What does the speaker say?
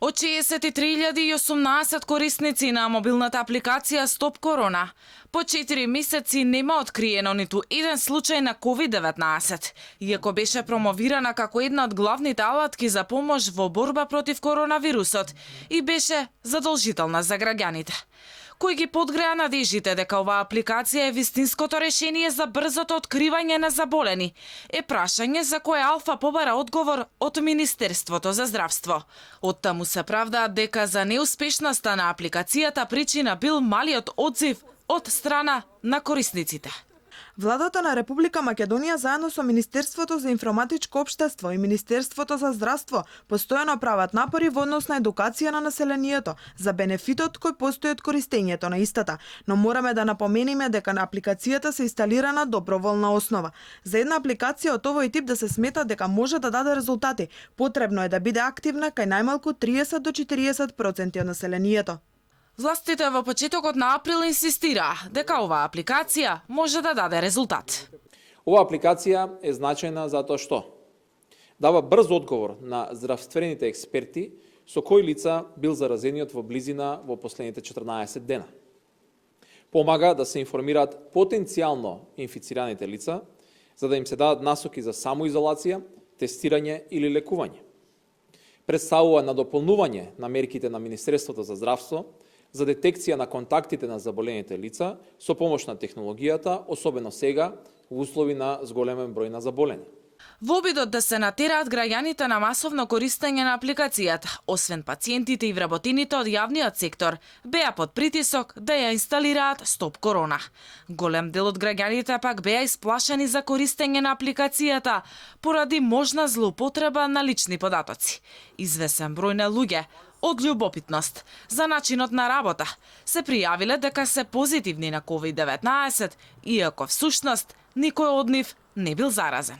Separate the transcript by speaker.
Speaker 1: Од 63.018 корисници на мобилната апликација Стоп Корона, по 4 месеци нема откриено ниту еден случај на COVID-19, иако беше промовирана како една од главните алатки за помош во борба против коронавирусот и беше задолжителна за граѓаните. Кој ги подгреа надежите дека оваа апликација е вистинското решение за брзото откривање на заболени, е прашање за кое Алфа побара одговор од Министерството за здравство. Оттаму се правдаат дека за неуспешноста на апликацијата причина бил малиот одзив од страна на корисниците.
Speaker 2: Владата на Република Македонија заедно со Министерството за информатичко општество и Министерството за здравство постојано прават напори во однос на едукација на населението за бенефитот кој постои од користењето на истата, но мораме да напомениме дека на апликацијата се инсталира на доброволна основа. За една апликација од овој тип да се смета дека може да даде резултати, потребно е да биде активна кај најмалку 30 до 40% од населението.
Speaker 1: Властите во почетокот на април инсистираа дека оваа апликација може да даде резултат.
Speaker 3: Оваа апликација е значајна затоа што дава брз одговор на здравствените експерти со кои лица бил заразениот во близина во последните 14 дена. Помага да се информираат потенцијално инфицираните лица, за да им се дадат насоки за самоизолација, тестирање или лекување. Представува надополнување на мерките на Министерството за здравство за детекција на контактите на заболените лица со помош на технологијата, особено сега во услови на зголемен број на заболени.
Speaker 1: Во обидот да се натераат граѓаните на масовно користење на апликацијата, освен пациентите и вработените од јавниот сектор, беа под притисок да ја инсталираат Стоп Корона. Голем дел од граѓаните пак беа исплашени за користење на апликацијата поради можна злоупотреба на лични податоци. Извесен број на луѓе од љубопитност за начинот на работа се пријавиле дека се позитивни на COVID-19, иако всушност никој од нив не бил заразен.